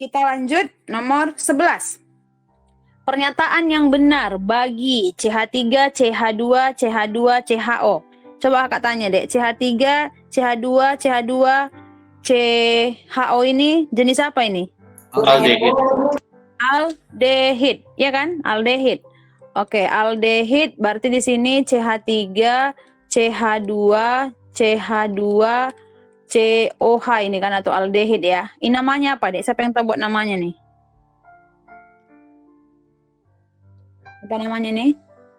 Kita lanjut nomor 11. Pernyataan yang benar bagi CH3, CH2, CH2, CHO. Coba kakak tanya deh, CH3, CH2, CH2, CHO ini jenis apa ini? Aldehid. Aldehid, ya kan? Aldehid. Oke, aldehid berarti di sini CH3, CH2, CH2, COH ini kan atau aldehid ya. Ini namanya apa, Dek? Siapa yang tahu buat namanya nih? Apa namanya nih?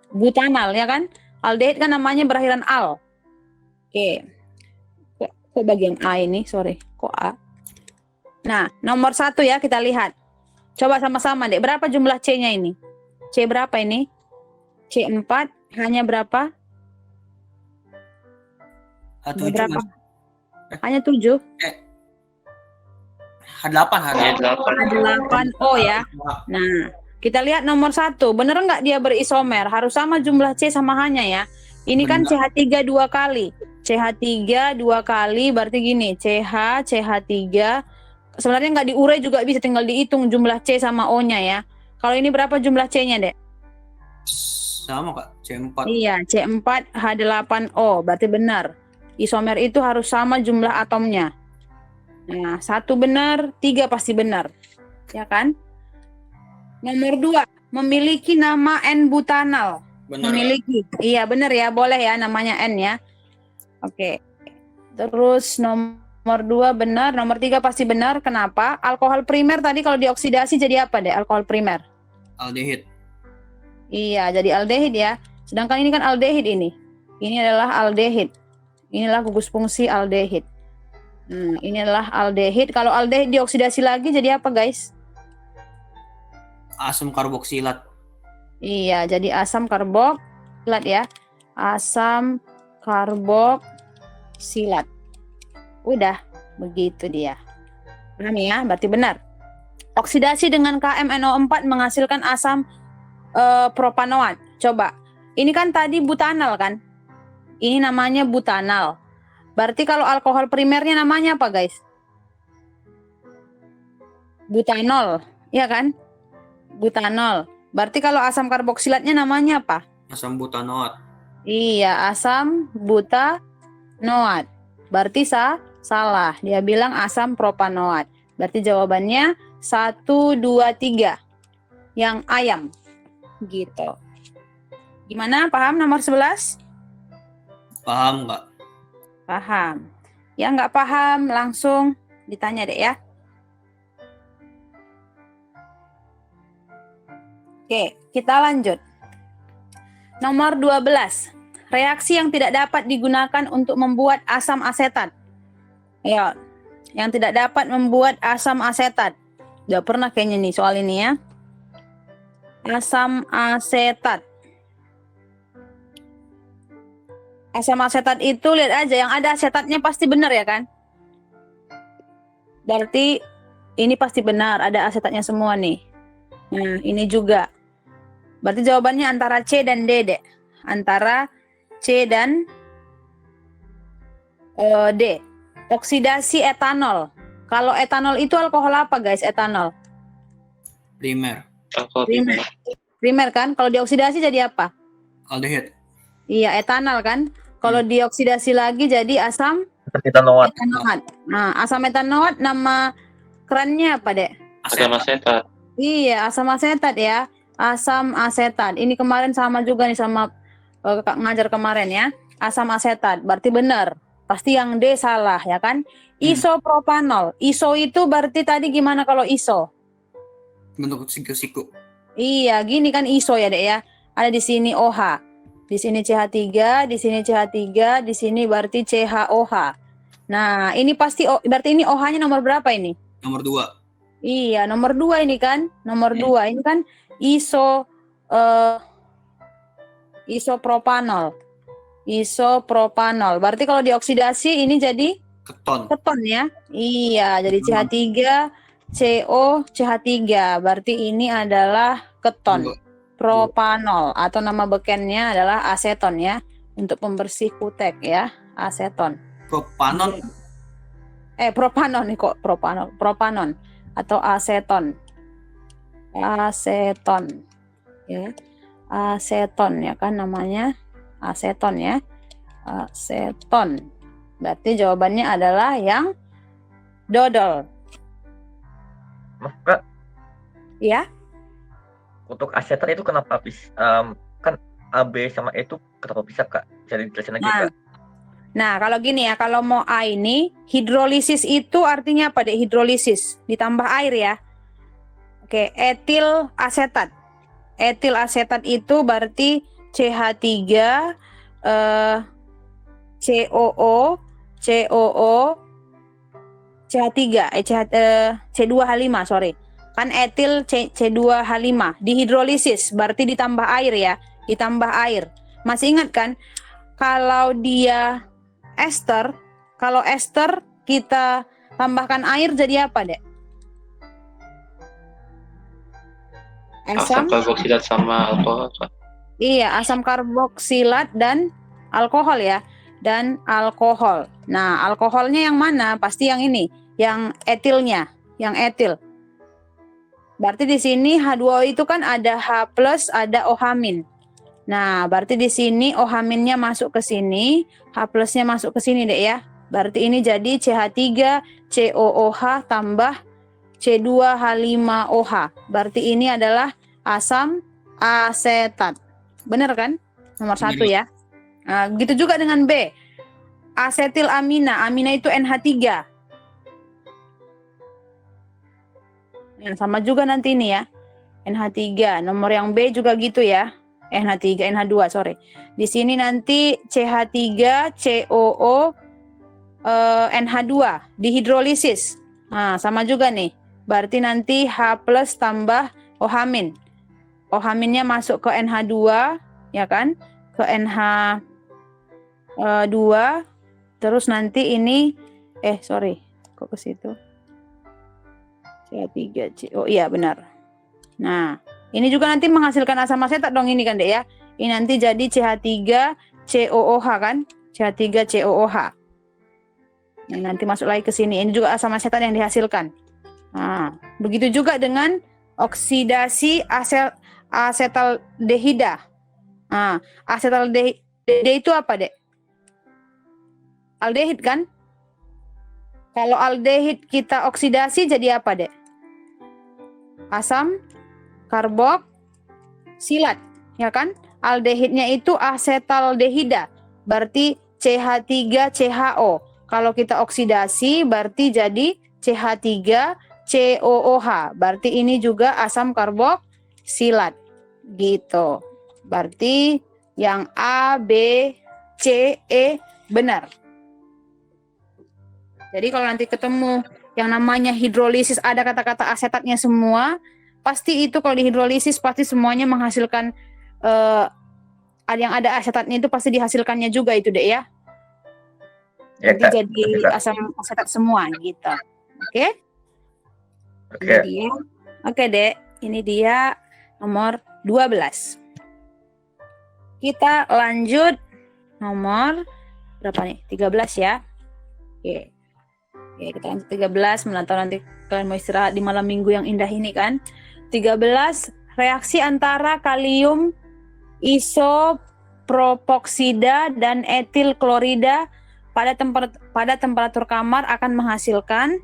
Butanal ya kan? Aldehid kan namanya berakhiran al. Oke. Kok bagian A ini? Sorry. Kok A? Nah, nomor 1 ya kita lihat. Coba sama-sama, Dek. Berapa jumlah C-nya ini? C berapa ini? C4 hanya berapa? Berapa? Hanya 7. H8 O ya. Nah, kita lihat nomor 1. Bener nggak dia berisomer? Harus sama jumlah C sama H-nya ya. Ini kan CH3 2 kali. CH3 2 kali berarti gini. CH3. Sebenarnya nggak diurai juga bisa, tinggal dihitung jumlah C sama O-nya ya. Kalau ini berapa jumlah C-nya, Dek? Sama Kak, C4. Iya, C4 H8O. Berarti benar. Isomer itu harus sama jumlah atomnya. Nah, 1 benar, 3 pasti benar. Ya kan? Nomor 2, memiliki nama N-butanal. Benar. Memiliki. Iya, benar ya. Boleh ya namanya N ya. Oke. Terus nomor 2 benar, nomor 3 pasti benar. Kenapa? Alkohol primer tadi kalau dioksidasi jadi apa, Dek? Alkohol primer. Aldehid. Iya, jadi aldehid ya. Sedangkan ini kan aldehid ini. Ini adalah aldehid. Inilah gugus fungsi aldehid. Ini adalah aldehid. Kalau aldehid dioksidasi lagi jadi apa, guys? Asam karboksilat. Iya, jadi asam karboksilat ya. Asam karboksilat. Udah, begitu dia. Paham ya? Berarti benar. Oksidasi dengan KMNO4 menghasilkan asam propanoat. Coba. Ini kan tadi butanal kan? Ini namanya butanal. Berarti kalau alkohol primernya namanya apa, guys? Butanol, ya kan? Butanol. Berarti kalau asam karboksilatnya namanya apa? Asam butanoat. Iya, asam butanoat. Berarti salah. Dia bilang asam propanoat. Berarti jawabannya 1, 2, 3. Yang ayam. Gitu. Gimana? Paham nomor 11? Paham nggak? Paham. Yang nggak paham langsung ditanya deh ya. Oke, kita lanjut. Nomor 12. Reaksi yang tidak dapat digunakan untuk membuat asam asetat. Ya, yang tidak dapat membuat asam asetat. Udah pernah kayaknya nih soal ini ya. Asam asetat. Asam asetat itu lihat aja, yang ada asetatnya pasti benar ya kan? Berarti ini pasti benar, ada asetatnya semua nih. Nah, ini juga. Berarti jawabannya antara C dan D, Dek. Antara C dan D. Oksidasi etanol. Kalau etanol itu alkohol apa, guys? Etanol. Primer. Primer kan? Kalau dioksidasi jadi apa? Aldehid. Iya, etanol kan? Kalau dioksidasi lagi jadi asam Etanoat. etanoat. Nah, asam etanoat nama kerennya apa, Dek? Asam asetat. Iya, asam asetat ya. Asam asetat. Ini kemarin sama juga nih sama kakak ngajar kemarin ya. Asam asetat. Berarti benar. Pasti yang D salah ya kan? Isopropanol. Iso itu berarti tadi gimana kalau iso? Bentuk siku-siku. Iya, gini kan iso ya, Dek ya. Ada di sini OH. Di sini CH3, di sini CH3, di sini berarti CHOH. Nah, ini pasti berarti ini OH-nya nomor berapa ini? Nomor 2. Iya, nomor 2 ini kan. Nomor 2 ini kan isopropanol. Isopropanol. Berarti kalau dioksidasi ini jadi Keton. keton ya. Iya, jadi CH3 CO CH3. Berarti ini adalah keton. Propanol atau nama bekennya adalah aseton ya. Untuk pembersih kutek ya, aseton. Propanon. Propanon nih kok propanon. Propanon. atau aseton. Aseton. Ya. Aseton ya kan namanya. Aseton ya. Aseton. Berarti jawabannya adalah yang dodol. Maka Ya. untuk asetan itu kenapa kan AB sama E itu kenapa bisa Kak? Bisa dijelasin lagi Kak? Nah, kalau gini ya, kalau mau A ini, hidrolisis itu artinya apa deh? Hidrolisis, ditambah air ya. Oke, etil asetat. Etil asetat itu berarti CH3, COO, CH3, C2H5, sorry. Kan etil C2H5, dihidrolisis, berarti ditambah air ya, ditambah air. Masih ingat kan? Kalau dia ester, kalau ester kita tambahkan air jadi apa, Dek? Asam karboksilat sama alkohol, Kak. Iya, asam karboksilat dan alkohol ya. Dan alkohol. Nah, alkoholnya yang mana? Pasti yang ini, yang etilnya, yang etil. Berarti di sini H2O itu kan ada H+, ada OH-. Nah, berarti di sini OH-nya masuk ke sini, H+-nya masuk ke sini deh ya. Berarti ini jadi CH3 COOH tambah C2H5OH. Berarti ini adalah asam asetat. Benar kan? Nomor 1 ya. Nah, begitu juga dengan B. Asetil amina. Amina itu NH3. Nah, sama juga nanti ini ya. NH3. Nomor yang B juga gitu ya. NH2, sorry. Di sini nanti CH3, COO, NH2 dihidrolisis. Nah, sama juga nih. Berarti nanti H+ tambah OH-. OH-nya masuk ke NH2, ya kan? Ke NH2. Terus nanti ini sorry. Kok ke situ? CH3, oh iya benar. Nah, ini juga nanti menghasilkan asam asetat dong ini kan Dek ya. Ini nanti jadi CH3 COOH kan? CH3 COOH. Nah, nanti masuk lagi ke sini. Ini juga asam asetat yang dihasilkan. Nah, begitu juga dengan oksidasi asetaldehida. Nah, asetaldehida itu apa, Dek? Aldehid kan? Kalau aldehid kita oksidasi jadi apa, Dek? Asam karboksilat, ya kan? Aldehidnya itu asetaldehida, berarti CH3CHO. Kalau kita oksidasi berarti jadi CH3 COOH. Berarti ini juga asam karboksilat. Gitu. Berarti yang A, B, C, E benar. Jadi kalau nanti ketemu yang namanya hidrolisis ada kata-kata asetatnya semua, pasti itu kalau dihidrolisis pasti semuanya menghasilkan yang ada asetatnya itu pasti dihasilkannya juga itu Dek ya. Ya, Nanti Kak. jadi asam asetat semua gitu. Oke? Oke. Ini dia. Oke, Dek. Ini dia nomor 12. Kita lanjut nomor berapa nih? 13 ya. Oke. Oke, kita lanjut 13 menantau nanti kalian mau istirahat di malam minggu yang indah ini kan. 13 reaksi antara kalium isopropoksida dan etil klorida pada temperatur kamar akan menghasilkan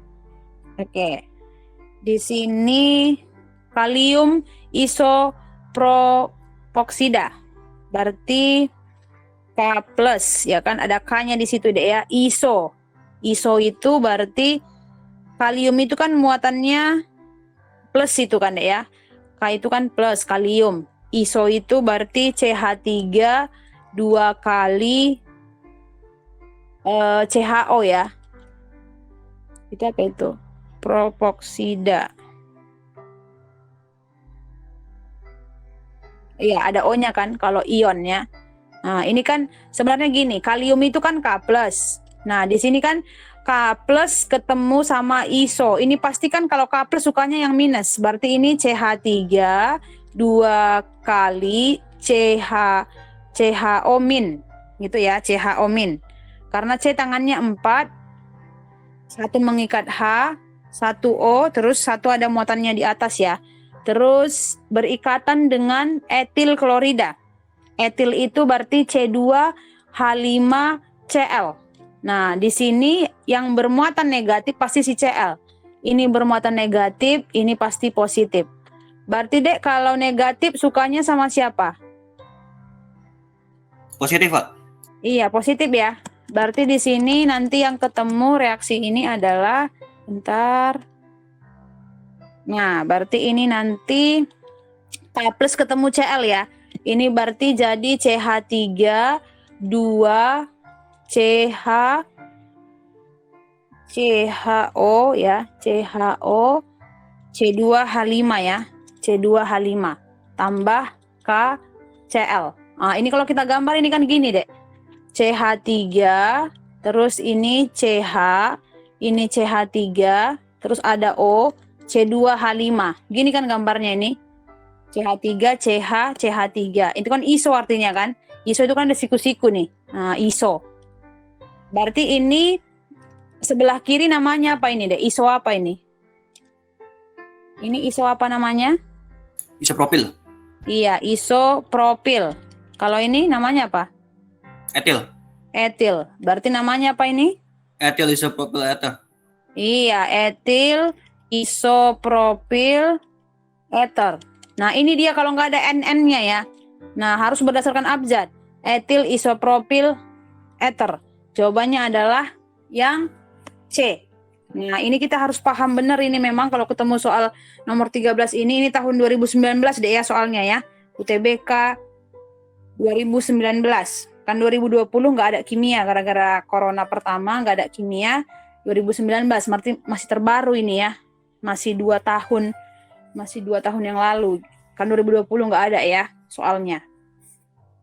di sini kalium isopropoksida berarti K+ ya kan, ada K-nya di situ deh ya. Iso itu berarti kalium itu kan muatannya plus itu kan deh ya. K itu kan plus kalium. Iso itu berarti CH3 2 kali CHO ya. Itu apa itu? Propoksida. Iya, ada O-nya kan kalau ionnya. Nah, ini kan sebenarnya gini, kalium itu kan K+. Nah, di sini kan K+ ketemu sama iso. Ini pasti kan kalau K+ sukanya yang minus. Berarti ini CH3 2 kali CHO min. Gitu ya, CHO min. Karena C tangannya 4. Satu mengikat H, satu O, terus satu ada muatannya di atas ya. Terus berikatan dengan etil klorida. Etil itu berarti C2H5Cl. Nah, di sini yang bermuatan negatif pasti si Cl. Ini bermuatan negatif, ini pasti positif. Berarti Dek, kalau negatif sukanya sama siapa? Positif, Pak. Iya, positif ya. Berarti di sini nanti yang ketemu reaksi ini adalah bentar. Nah, berarti ini nanti K plus ketemu Cl ya. Ini berarti jadi CH3 2 CH CHO ya, CHO C2H5 ya. C2H5 tambah KCl. Nah, ini kalau kita gambar ini kan gini, Dek. CH3, terus ini CH, ini CH3, terus ada O, C2H5. Gini kan gambarnya ini. CH3, CH, CH3. Itu kan iso artinya kan. Iso itu kan ada siku-siku nih. Nah, iso. Berarti ini sebelah kiri namanya apa ini, Dek? Iso apa ini? Ini iso apa namanya? Isopropil. Iya, isopropil. Kalau ini namanya apa? Etil. Etil. Berarti namanya apa ini? Etil isopropil ether. Iya, etil isopropil ether. Nah, ini dia kalau nggak ada NN-nya ya. Nah, harus berdasarkan abjad. Etil isopropil ether. Jawabannya adalah yang C. Nah, ini kita harus paham benar ini memang kalau ketemu soal nomor 13 ini tahun 2019 deh ya soalnya ya. UTBK 2019. Kan 2020 nggak ada kimia gara-gara corona pertama nggak ada kimia. 2019 masih terbaru ini ya. Masih 2 tahun. Masih 2 tahun yang lalu. Kan 2020 nggak ada ya soalnya.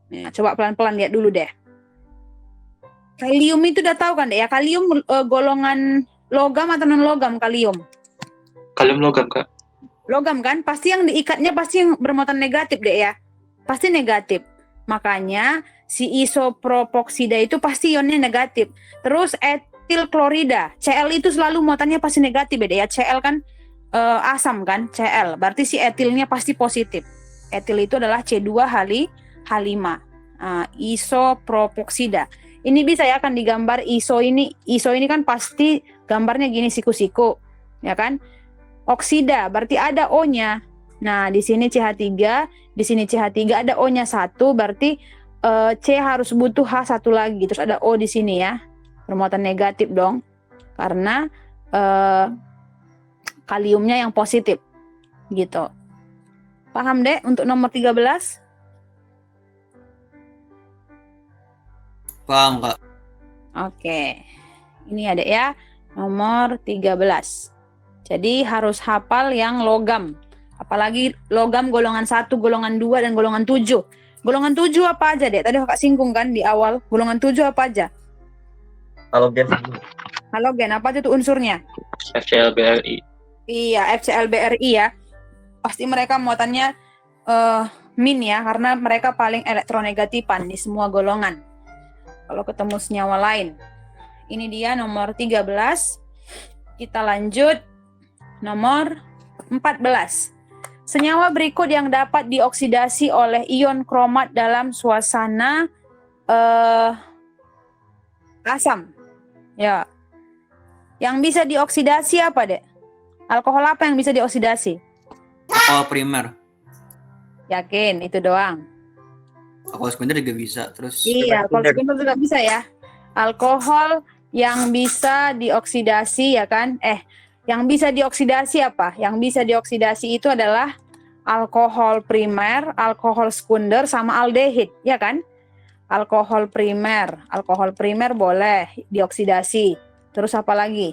Nah, coba pelan-pelan lihat dulu deh. Kalium itu udah tahu kan deh ya. Kalium golongan logam atau non logam kalium? Kalium logam, Kak. Logam kan? Pasti yang diikatnya pasti yang bermuatan negatif deh ya. Pasti negatif. Makanya si isopropoksida itu pasti ionnya negatif. Terus etil klorida, Cl itu selalu muatannya pasti negatif deh ya. Cl kan asam kan, Cl. Berarti si etilnya pasti positif. Etil itu adalah C2H5. Isopropoksida. Ini bisa ya kan digambar iso ini. Iso ini kan pasti gambarnya gini siku-siku, ya kan? Oksida berarti ada O-nya. Nah, di sini CH3, di sini CH3 ada O-nya 1, berarti C harus butuh H1 lagi. Terus ada O di sini ya. Bermuatan negatif dong. Karena kaliumnya yang positif. Gitu. Paham, Dek, untuk nomor 13? Paham, Kak. Oke. Ini ada ya, nomor 13. Jadi harus hafal yang logam. Apalagi logam golongan 1, golongan 2, dan golongan 7. Golongan 7 apa aja, Dek? Tadi Kakak singgung kan di awal. Golongan 7 apa aja? Halogen. Halogen, apa aja tuh unsurnya? FClBRI. Iya, FClBRI ya. Pasti mereka muatannya min ya, karena mereka paling elektronegatifan di semua golongan. Kalau ketemu senyawa lain. Ini dia nomor 13. Kita lanjut. Nomor 14. Senyawa berikut yang dapat dioksidasi oleh ion kromat dalam suasana asam. Ya. Yang bisa dioksidasi apa, Dek? Alkohol apa yang bisa dioksidasi? Alkohol primer. Yakin, itu doang. Alkohol sekunder juga bisa. Terus Iya, alkohol sekunder juga bisa ya. Alkohol yang bisa dioksidasi ya kan? Yang bisa dioksidasi apa? Yang bisa dioksidasi itu adalah alkohol primer, alkohol sekunder, sama aldehid, ya kan? Alkohol primer boleh dioksidasi. Terus apa lagi?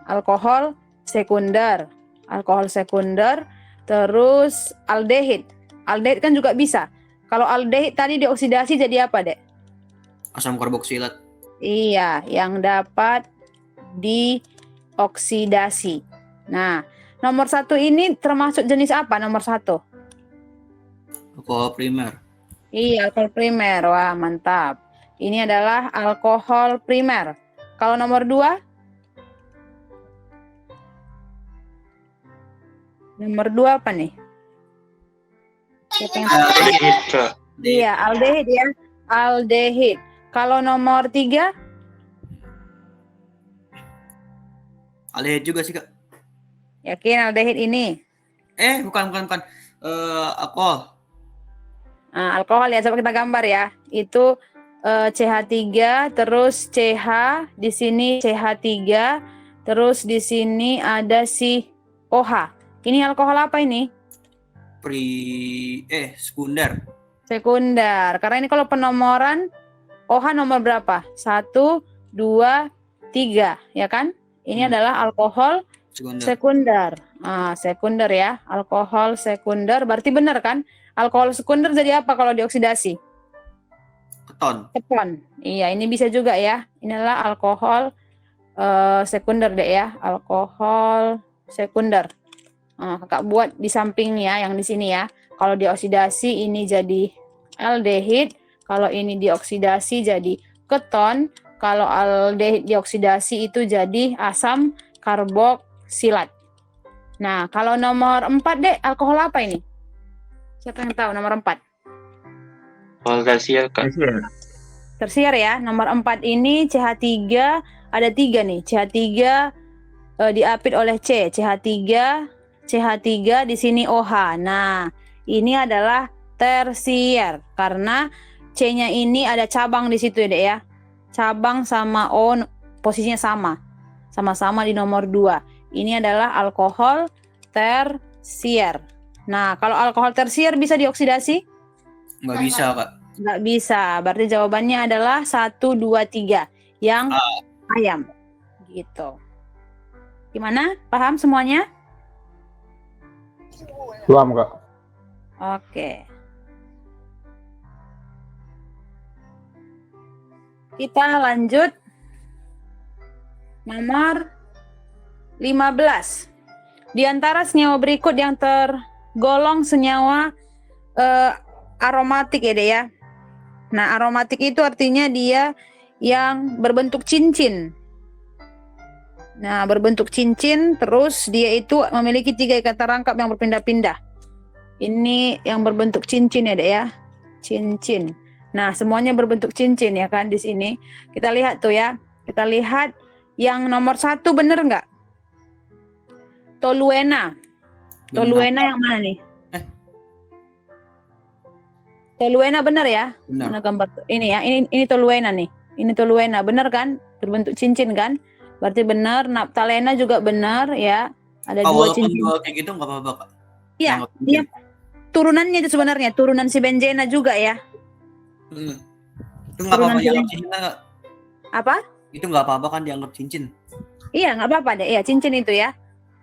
Alkohol sekunder, terus aldehid. Aldehid kan juga bisa. Kalau aldehid tadi dioksidasi jadi apa, Dek? asam karboksilat. Iya, yang dapat dioksidasi. Nah, nomor 1 ini termasuk jenis apa nomor 1? Alkohol primer. Iya, alkohol primer. Wah, mantap. Ini adalah alkohol primer. Kalau nomor 2? Nomor 2 apa nih? Siapa yang Aldehid, Kak. Iya, aldehid ya. Aldehid. Kalau nomor 3? Aldehid juga sih, Kak. Yakin aldehid ini? Bukan. Alkohol. Nah, alkohol ya, coba kita gambar ya. Itu CH3, terus CH, di sini CH3, terus di sini ada si OH. Ini alkohol apa ini? Sekunder. Sekunder. Karena ini kalau penomoran OH nomor berapa? 1, 2, 3, ya kan? Ini adalah alkohol Sekunder. sekunder. Sekunder ya. Alkohol sekunder. Berarti benar kan? Alkohol sekunder jadi apa kalau dioksidasi? Keton. Keton. Iya, ini bisa juga ya. Ini adalah alkohol sekunder deh ya. Alkohol sekunder. Kakak buat di sampingnya yang di sini ya. Kalau dioksidasi ini jadi aldehid. Kalau ini dioksidasi jadi keton. Kalau aldehid dioksidasi itu jadi asam karboksilat. Nah, kalau nomor 4 deh, alkohol apa ini? Siapa yang tahu nomor 4? Alkohol tersier, Kak. Tersier ya. Nomor 4 ini CH3 ada 3 nih. CH3 diapit oleh C. CH3 di sini OH. Nah, ini adalah tersier karena C-nya ini ada cabang di situ ya, Dek ya. Cabang sama O posisinya sama. Sama-sama di nomor 2. Ini adalah alkohol tersier. Nah, kalau alkohol tersier bisa dioksidasi? Nggak bisa, Kak. Nggak bisa. Berarti jawabannya adalah 1, 2, 3. Yang ayam. Gitu. Gimana? Paham semuanya? Paham, Kak. Oke. Kita lanjut. Nomor 15. Di antara senyawa berikut yang tergolong senyawa aromatik ya, Dek ya. Nah, aromatik itu artinya dia yang berbentuk cincin. Nah, berbentuk cincin, terus dia itu memiliki 3 ikatan rangkap yang berpindah-pindah. Ini yang berbentuk cincin ya, Dek ya. Cincin. Nah, semuanya berbentuk cincin ya kan di sini. Kita lihat tuh ya. Kita lihat yang nomor 1 bener nggak? Toluena. Toluena yang mana nih? Toluena benar ya? Benar. Mana gambar ini ya? Ini toluena nih. Ini toluena benar kan? Berbentuk cincin kan? Berarti benar. Naptalena juga benar ya. Ada 2 Walaupun cincin. dua kayak gitu nggak apa-apa, Kak. Iya, Nggak apa-apa. iya. Turunannya itu sebenarnya turunan si benzena juga ya. Itu nggak apa-apa Turunan dianggap cincin. cincin, Kak. Apa? Itu nggak apa-apa kan dianggap cincin. Iya, nggak apa-apa deh. Iya, cincin itu ya.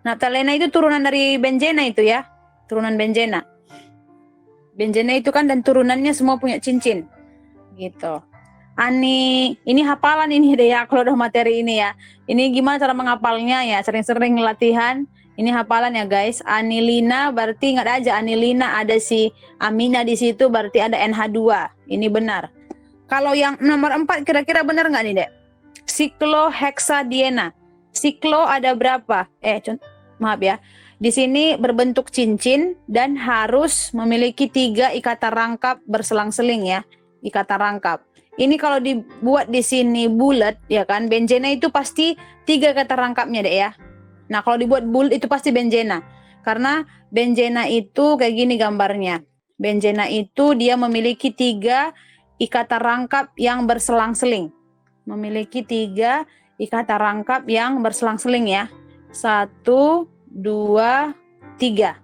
Naptalena itu turunan dari benzena itu ya. Turunan benzena. Benzena itu kan dan turunannya semua punya cincin. Gitu. Ani, ini hafalan ini deh ya kalau udah materi ini ya. Ini gimana cara menghafalnya ya? Sering-sering latihan. Ini hafalan ya guys. Anilina berarti nggak ada aja anilina, ada si amina di situ berarti ada NH2. Ini benar. Kalau yang nomor 4 kira-kira benar nggak nih, Dek? Siklohexadiena. Siklo ada berapa? Maaf ya. Di sini berbentuk cincin dan harus memiliki 3 ikatan rangkap berselang-seling ya. Ikatan rangkap. Ini kalau dibuat di sini bulat ya kan, benzena itu pasti 3 ikatan rangkapnya deh ya. Nah, kalau dibuat bulat itu pasti benzena. Karena benzena itu kayak gini gambarnya. Benzena itu dia memiliki 3 ikatan rangkap yang berselang-seling. Memiliki 3 ikatan rangkap yang berselang-seling ya. 1, 2, 3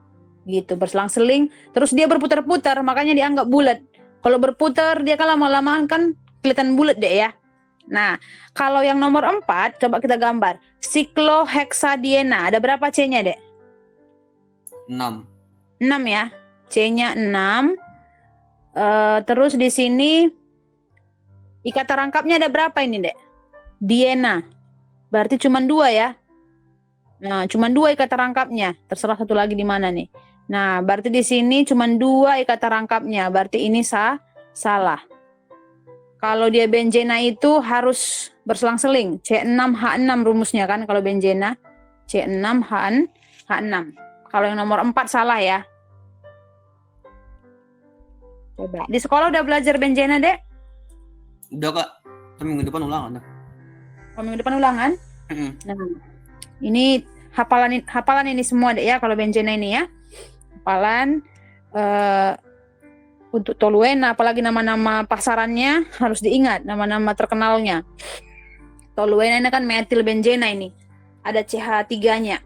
gitu berselang-seling. Terus dia berputar-putar makanya dianggap bulat. Kalau berputar dia kan lama-lama kan kelihatan bulat deh ya. Nah, kalau yang nomor 4 coba kita gambar. Siklohexadiena ada berapa C-nya, Dek? 6. 6 ya. C-nya 6. Terus di sini ikatan rangkapnya ada berapa ini, Dek? Diena. Berarti cuma 2 ya. Nah, cuma 2 ikatan rangkapnya. Terserah satu lagi di mana nih. Nah, berarti di sini cuma 2 ikatan rangkapnya. Berarti ini salah. Kalau dia benzena itu harus berselang-seling. C6H6 rumusnya kan kalau benzena. C6H6. Kalau yang nomor 4 salah ya. Coba. Di sekolah udah belajar benzena, Dek? Udah kak, tapi minggu depan ulangan dah. Kalau minggu depan ulangan? Mm-mm. Nah, ini hafalan ini semua, Dek ya, kalau benzena ini ya. Hafalan untuk toluena, apalagi nama-nama pasarannya harus diingat, nama-nama terkenalnya. Toluena ini kan metil benzena ini. Ada CH3-nya.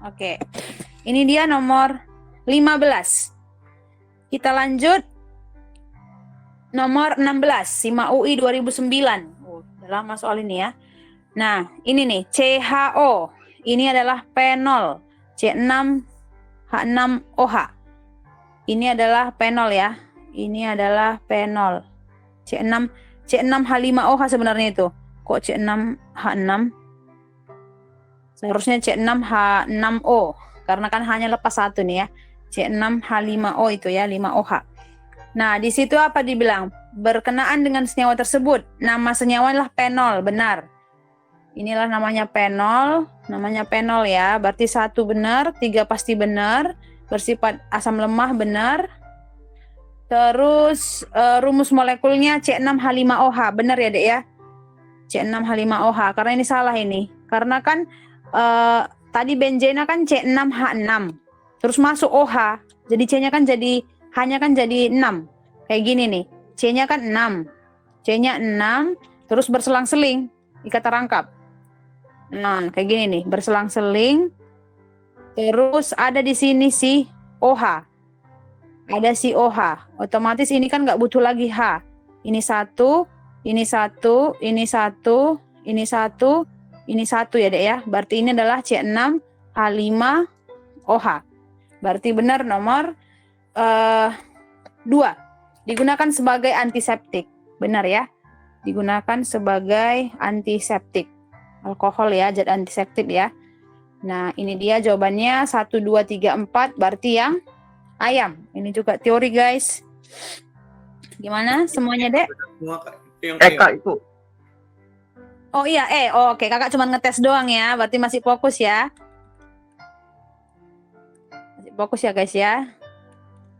Oke. Ini dia nomor 15. Kita lanjut. Nomor 16, SIMA UI 2009. Udah lama soal ini ya. Nah, ini nih, CHO. Ini adalah penol. C6H6OH. Ini adalah penol ya. Ini adalah penol. C6H5OH sebenarnya itu. Kok C6H6? Seharusnya C6H6O. Karena kan hanya lepas satu nih ya. C6H5O itu ya, 5OH. Nah, di situ apa dibilang? Berkenaan dengan senyawa tersebut. Nama senyawa adalah penol, benar. Inilah namanya penol ya. Berarti 1 benar, 3 pasti benar. Bersifat asam lemah benar. Terus rumus molekulnya C6H5OH, benar ya, Dek ya? C6H5OH, karena ini salah ini. Karena kan tadi benzena kan C6H6. Terus masuk OH. Jadi C-nya kan hanya kan jadi 6. Kayak gini nih. C-nya kan 6. C-nya 6, terus berselang-seling, ikatan rangkap. Nah, kayak gini nih, berselang-seling. Terus ada di sini si OH. Ada si OH. Otomatis ini kan nggak butuh lagi H. Ini 1, ini 1, ini 1, ini 1, ini 1 ya, Dek ya. Berarti ini adalah C6H5OH. Berarti benar nomor 2. Digunakan sebagai antiseptik. Benar ya? Digunakan sebagai antiseptik. Alkohol ya, zat antiseptik ya. Nah, ini dia jawabannya 1, 2, 3, 4. Berarti yang ayam. Ini juga teori, guys. Gimana semuanya, Dek? Semua kak. Yang Kak itu. Oh iya, oke. Kakak cuma ngetes doang ya. Berarti masih fokus ya. Masih fokus ya, guys ya.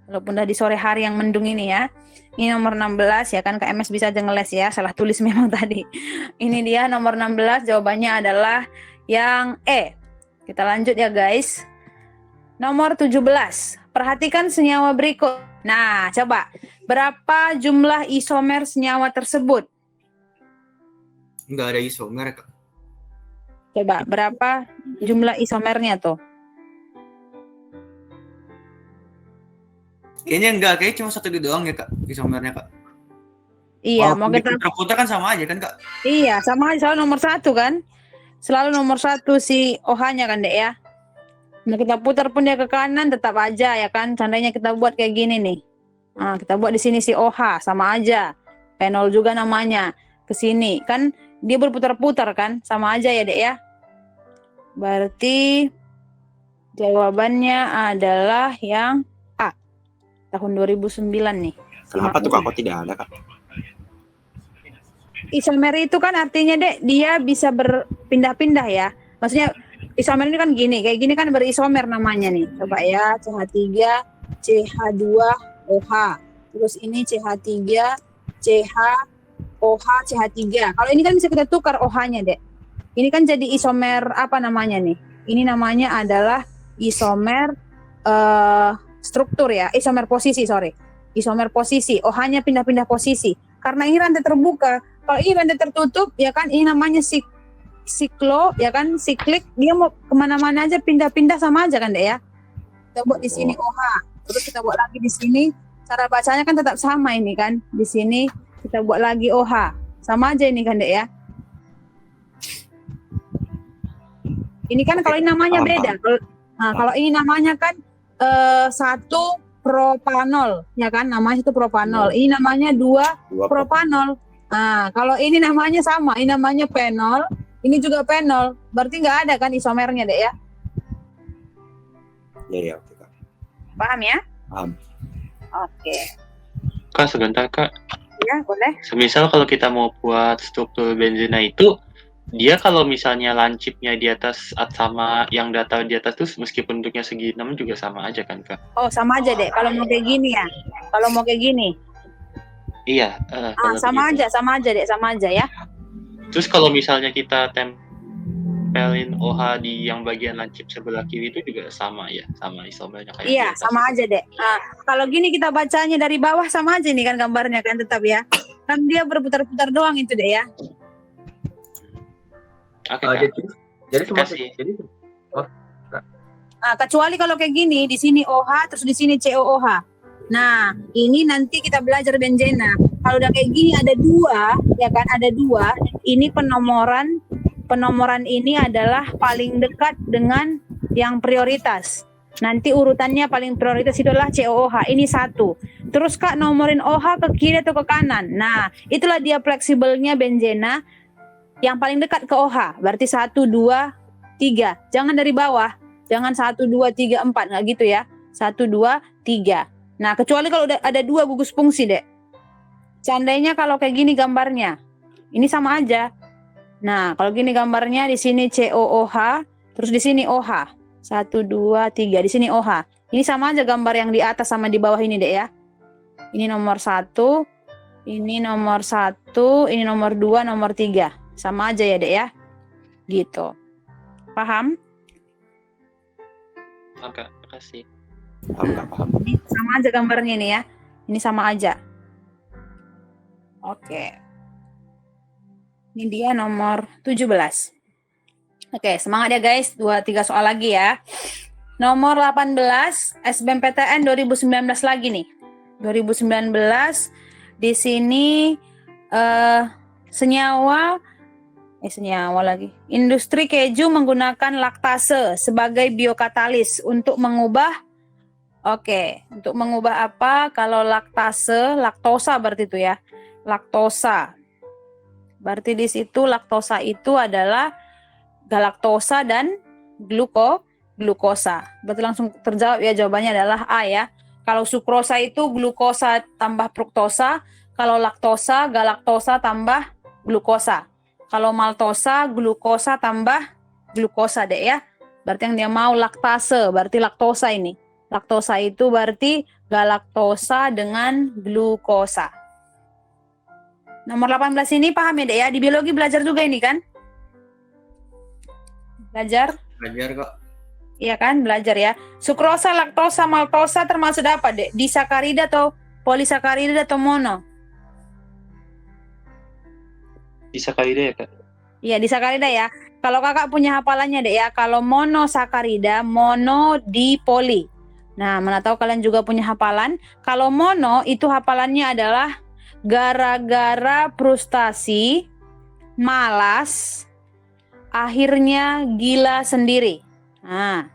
Walaupun udah di sore hari yang mendung ini ya. Ini nomor 16 ya kan, KMS bisa aja ngeles ya. Salah tulis memang tadi. Ini dia nomor 16, jawabannya adalah yang E. Kita lanjut ya, guys. Nomor 17. Perhatikan senyawa berikut. Nah, coba. Berapa jumlah isomer senyawa tersebut? nggak ada isomer kak. Coba, berapa jumlah isomernya tuh? Kayaknya enggak, kayak cuma 1 doang ya kak, isomernya kak. Iya, mau kita... Putar kan sama aja kan kak? Iya, sama aja, selalu nomor 1 kan? Selalu nomor 1 si OH-nya kan, Dek ya? Nah, kita putar pun dia ke kanan, tetap aja ya kan? Seandainya kita buat kayak gini nih. Nah, kita buat di sini si OH, sama aja. Penol juga namanya. Ke sini, kan dia berputar-putar kan? Sama aja ya, Dek ya? Berarti jawabannya adalah yang A. Tahun 2009 nih. Kenapa tuh kak? Kok tidak ada kak? Isomer itu kan artinya, Dek, dia bisa berpindah-pindah ya. Maksudnya isomer ini kan gini, kayak gini kan berisomer namanya nih. Coba ya, CH3, CH2OH. Terus ini CH3, CHOH, CH3. Kalau ini kan bisa kita tukar OH-nya, Dek. Ini kan jadi isomer apa namanya nih? Ini namanya adalah isomer struktur ya, isomer posisi, sorry. Isomer posisi, OH-nya pindah-pindah posisi. Karena ini rantai terbuka. Kalau ini rantai tertutup, ya kan ini namanya siklo, ya kan siklik, dia mau kemana-mana aja pindah-pindah sama aja kan, Dek ya. Kita buat di sini OH, terus kita buat lagi di sini. Cara bacanya kan tetap sama ini kan. Di sini kita buat lagi OH, sama aja ini kan, Dek ya. Ini kan kalau ini namanya beda. Kalau ini namanya kan 1 propanol, ya kan, namanya itu propanol. Ini namanya 2 propanol. Nah, kalau ini namanya sama, ini namanya penol, ini juga penol. Berarti nggak ada kan isomernya, Dek ya? Ya, oke kak. Paham ya? Paham. Oke. Kak, sebentar kak. Ya, boleh. Semisal kalau kita mau buat struktur benzena itu, Dia kalau misalnya lancipnya di atas sama yang data di atas tuh meskipun bentuknya segi 6 juga sama aja kan Kak? Oh, sama aja deh. Kalau mau kayak gini ya. Kalau mau kayak gini. Iya, kalau Sama begitu. aja, sama aja deh, sama aja ya. Terus kalau misalnya kita tempelin OH di yang bagian lancip sebelah kiri itu juga sama ya, sama isomernya kayak di Iya, atas. sama aja deh. Kalau gini kita bacanya dari bawah sama aja nih kan gambarnya kan tetap ya. Kan dia berputar-putar doang itu deh ya. Oke Kak. Jadi semua Kasih. jadi Kecuali kalau kayak gini, di sini OH, terus di sini COOH. Nah, ini nanti kita belajar benzena. Kalau udah kayak gini ada dua, ya kan? Ada dua. Ini penomoran ini adalah paling dekat dengan yang prioritas. Nanti urutannya paling prioritas itu adalah COOH. Ini 1. Terus Kak nomorin OH ke kiri atau ke kanan. Nah, itulah dia fleksibelnya benzena yang paling dekat ke OH. Berarti 1, 2, 3. Jangan dari bawah. Jangan 1, 2, 3, 4. Nggak gitu ya. 1, 2, 3. Nah, kecuali kalau ada 2 gugus fungsi, Dek. Seandainya kalau kayak gini gambarnya. Ini sama aja. Nah, kalau gini gambarnya di sini COOH, terus di sini OH. 1, 2, 3. Di sini OH. Ini sama aja gambar yang di atas sama di bawah ini, Dek ya. Ini nomor 1, ini nomor 1, ini nomor 2, nomor 3. Sama aja ya, Dek ya. Gitu. Paham? Oke, makasih. Paham. Ini sama aja gambarnya ini ya. Ini sama aja. Oke. Ini dia nomor 17. Oke, semangat ya guys. 2-3 soal lagi ya. Nomor 18 SBMPTN 2019 lagi nih. 2019 di sini senyawa lagi. Industri keju menggunakan laktase sebagai biokatalis untuk mengubah untuk mengubah apa? Kalau laktosa berarti itu ya. Laktosa. Berarti di situ laktosa itu adalah galaktosa dan glukosa. Berarti langsung terjawab ya, jawabannya adalah A ya. Kalau sukrosa itu glukosa tambah fruktosa, kalau laktosa galaktosa tambah glukosa. Kalau maltosa glukosa tambah glukosa deh ya. Berarti yang dia mau laktase, berarti laktosa ini. Laktosa itu berarti galaktosa dengan glukosa. Nomor 18 ini paham ya deh ya? Di biologi belajar juga ini kan? Belajar kok. Iya kan, belajar ya. Sukrosa, laktosa, maltosa termasuk apa deh? Disakarida atau polisakarida atau mono? Disakarida ya Kak? Iya, disakarida ya. Kalau kakak punya hafalannya deh ya, kalau monosakarida, mono di poli. Nah, mana tahu kalian juga punya hafalan. Kalau mono itu hafalannya adalah gara-gara frustasi, malas, akhirnya gila sendiri. Nah,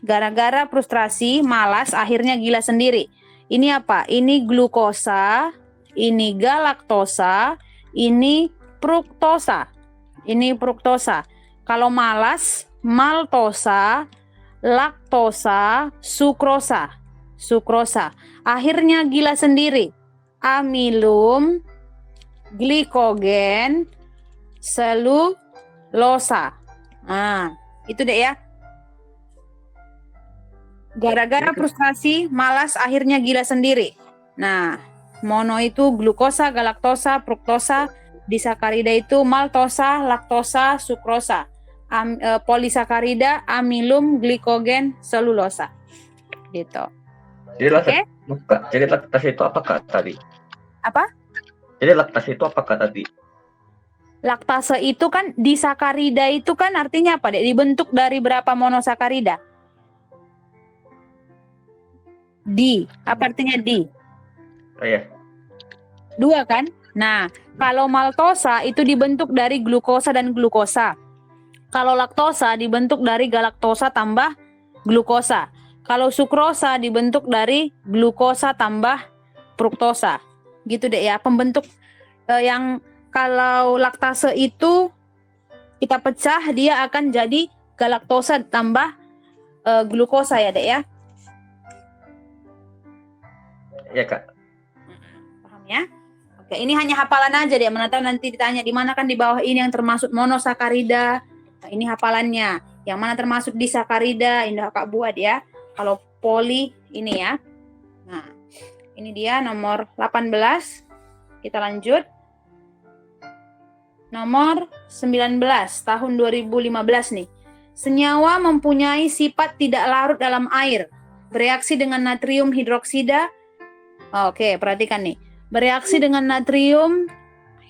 gara-gara frustrasi, malas, akhirnya gila sendiri. Ini apa? Ini glukosa, ini galaktosa, ini fruktosa. Ini fruktosa. Kalau malas, maltosa, laktosa, sukrosa. Sukrosa. Akhirnya gila sendiri. Amilum, glikogen, selulosa. Nah, itu deh ya. Gara-gara frustrasi, malas, akhirnya gila sendiri. Nah, mono itu glukosa, galaktosa, fruktosa, disakarida itu maltosa, laktosa, sukrosa. Polisakarida, amilum, glikogen, selulosa. Gitu. Jadi laktase itu apakah tadi? Apa? Jadi laktase itu apakah tadi? Laktase itu kan disakarida itu kan artinya apa, Dek? Dibentuk dari berapa monosakarida? Apa artinya di? Oh ya. 2 kan? Nah, kalau maltosa itu dibentuk dari glukosa dan glukosa. Kalau laktosa dibentuk dari galaktosa tambah glukosa. Kalau sukrosa dibentuk dari glukosa tambah fruktosa. Gitu deh ya, pembentuk yang kalau laktase itu kita pecah, dia akan jadi galaktosa tambah glukosa ya dek ya. Iya Kak. Paham ya? Oke. Oke, ini hanya hafalan aja deh. Mana tahu nanti ditanya di mana kan di bawah ini yang termasuk monosakarida. Nah, ini hafalannya. Yang mana termasuk disakarida, ini udah Kak buat ya. Kalau poli ini ya. Nah, ini dia nomor 18. Kita lanjut. Nomor 19 tahun 2015 nih. Senyawa mempunyai sifat tidak larut dalam air. Bereaksi dengan natrium hidroksida. Oke, perhatikan nih. Bereaksi dengan natrium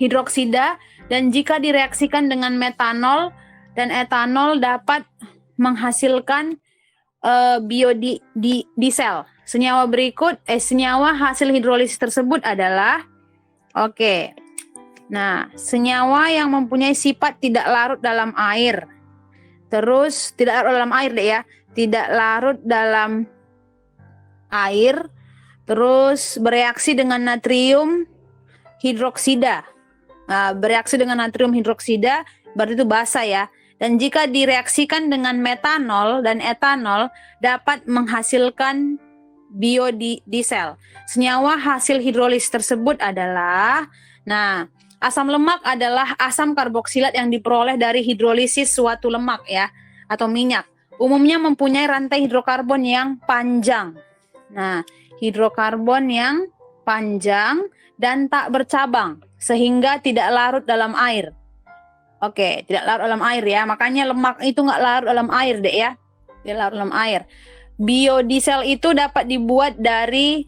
hidroksida dan jika direaksikan dengan metanol dan etanol dapat menghasilkan biodiesel. Senyawa hasil hidrolisis tersebut adalah Nah, senyawa yang mempunyai sifat tidak larut dalam air. Terus tidak larut dalam air deh ya. Tidak larut dalam air. Terus bereaksi dengan natrium hidroksida. Nah, bereaksi dengan natrium hidroksida berarti itu basa ya. Dan jika direaksikan dengan metanol dan etanol dapat menghasilkan biodiesel. Senyawa hasil hidrolisis tersebut adalah, nah, asam lemak adalah asam karboksilat yang diperoleh dari hidrolisis suatu lemak ya atau minyak. Umumnya mempunyai rantai hidrokarbon yang panjang. Nah, hidrokarbon yang panjang dan tak bercabang sehingga tidak larut dalam air. Oke, tidak larut dalam air ya. Makanya lemak itu nggak larut dalam air deh ya. Tidak larut dalam air. Biodiesel itu dapat dibuat dari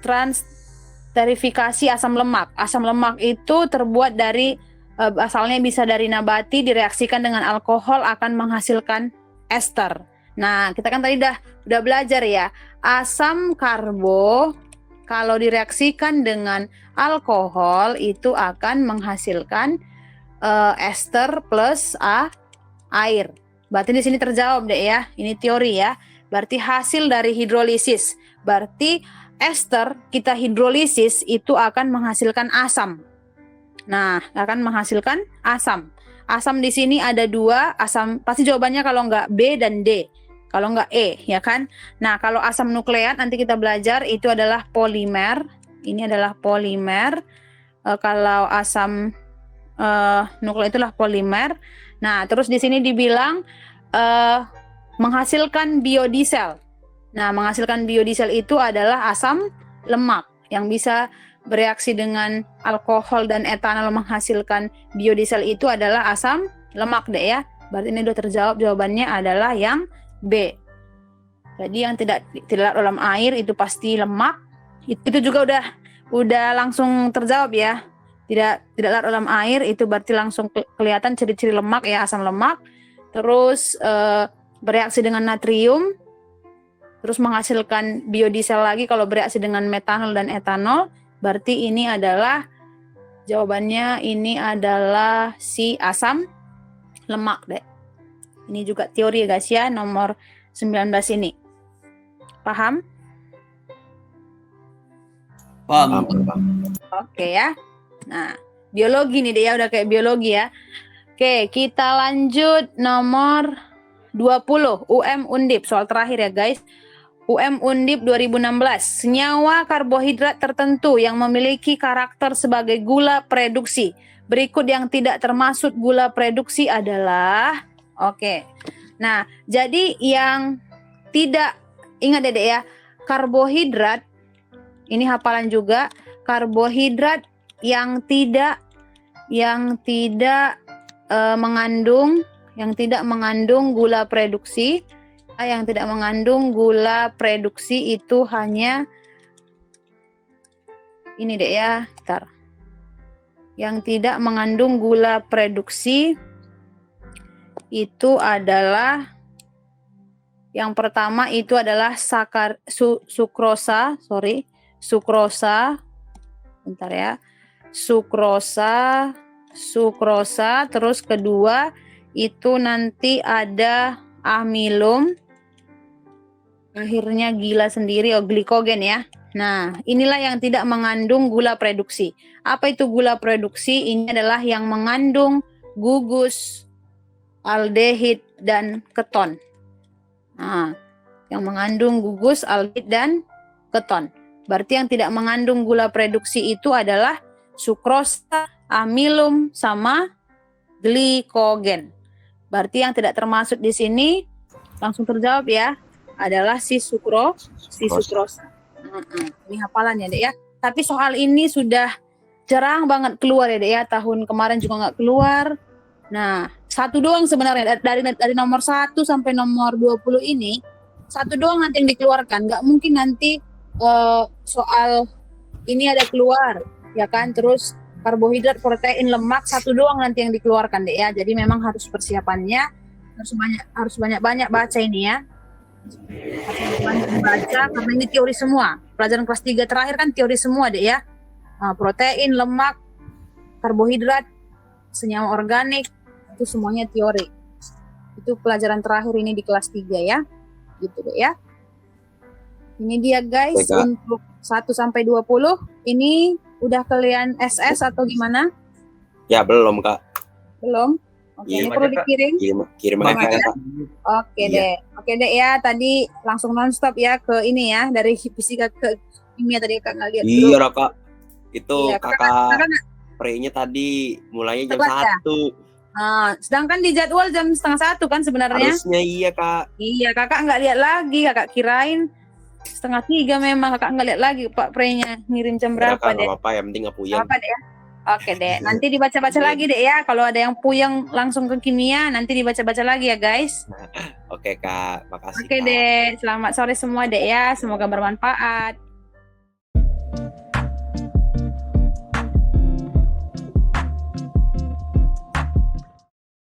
transterifikasi asam lemak. Asam lemak itu terbuat dari asalnya bisa dari nabati, direaksikan dengan alkohol akan menghasilkan ester. Nah, kita kan tadi udah belajar ya. Asam karbo kalau direaksikan dengan alkohol itu akan menghasilkan ester plus air. Berarti di sini terjawab deh ya. Ini teori ya. Berarti hasil dari hidrolisis. Berarti ester kita hidrolisis itu akan menghasilkan asam. Nah, akan menghasilkan asam. Asam di sini ada 2, asam pasti jawabannya kalau nggak B dan D. Kalau nggak E, ya kan? Nah, kalau asam nukleat nanti kita belajar itu adalah polimer. Ini adalah polimer. Kalau asam nukleat itulah polimer. Nah, terus di sini dibilang menghasilkan biodiesel. Nah, menghasilkan biodiesel itu adalah asam lemak yang bisa bereaksi dengan alkohol dan etanol menghasilkan biodiesel itu adalah asam lemak deh ya. Berarti ini udah terjawab, jawabannya adalah yang B. Jadi yang tidak larut dalam air itu pasti lemak. Itu juga udah langsung terjawab ya. Tidak larut dalam air itu berarti langsung kelihatan ciri-ciri lemak ya, asam lemak. Terus bereaksi dengan natrium, terus menghasilkan biodiesel lagi kalau bereaksi dengan metanol dan etanol. Berarti ini adalah jawabannya ini adalah si asam lemak deh. Ini juga teori ya guys ya, nomor 19 ini. Paham? Paham. Oke ya. Nah, biologi nih deh ya, udah kayak biologi ya. Oke, kita lanjut nomor 20, UM Undip. Soal terakhir ya guys. UM Undip 2016. Senyawa karbohidrat tertentu yang memiliki karakter sebagai gula reduksi. Berikut yang tidak termasuk gula reduksi adalah Nah, jadi yang tidak, ingat Dedek ya, karbohidrat ini hafalan juga, karbohidrat yang tidak mengandung gula reduksi. Yang tidak mengandung gula reduksi itu hanya ini deh ya, bentar. Yang tidak mengandung gula reduksi itu adalah yang pertama itu adalah sukrosa, bentar ya. Sukrosa, terus kedua itu nanti ada amilum, akhirnya gila sendiri, glikogen ya. Nah, inilah yang tidak mengandung gula reduksi. Apa itu gula reduksi? Ini adalah yang mengandung gugus, aldehid, dan keton. Nah, yang mengandung gugus, aldehid, dan keton. Berarti yang tidak mengandung gula reduksi itu adalah sukrosa, amilum, sama glikogen. Berarti yang tidak termasuk di sini langsung terjawab ya, adalah si sukrosa. Ini hafalan ya, Dek ya. Tapi soal ini sudah jarang banget keluar ya, Dek ya. Tahun kemarin juga nggak keluar. Nah, satu doang sebenarnya dari nomor 1 sampai nomor 20 ini, satu doang nanti yang dikeluarkan. Nggak mungkin nanti soal ini ada keluar, ya kan? Terus karbohidrat, protein, lemak, satu doang nanti yang dikeluarkan, Dek ya. Jadi memang harus persiapannya harus banyak baca ini ya. Harus banyak baca karena ini teori semua. Pelajaran kelas 3 terakhir kan teori semua, Dek ya. Protein, lemak, karbohidrat, senyawa organik, itu semuanya teori. Itu pelajaran terakhir ini di kelas 3 ya. Gitu, Dek ya. Ini dia guys, Oke, Kak. untuk 1 sampai 20. Ini udah kalian SS atau gimana? Ya belum kak. Belum? Oke, Iya, ini perlu Kak. dikirim. Kirim Banyak aja ya? kak. Oke Iya. deh. Oke deh ya, tadi langsung nonstop ya ke ini ya, dari fisika ke kimia tadi Kak nggak lihat dulu. Iya kak. Itu Iya, kakak pre-nya tadi mulainya jam Telat ya? 1. Nah, sedangkan di jadwal jam 12:30 kan sebenarnya. Harusnya iya kak. Iya, kakak nggak lihat lagi, kakak kirain 2:30 memang, kakak nggak lihat lagi Pak Pre-nya ngirim jam Ya, berapa kak, deh. nggak apa-apa yang penting nggak puyeng. Apa deh ya? Oke deh, nanti dibaca-baca Iya. lagi deh ya. Kalau ada yang puyeng langsung ke kimia, nanti dibaca-baca lagi ya guys. Oke kak, makasih Oke kak. deh, selamat sore semua deh ya. Semoga bermanfaat.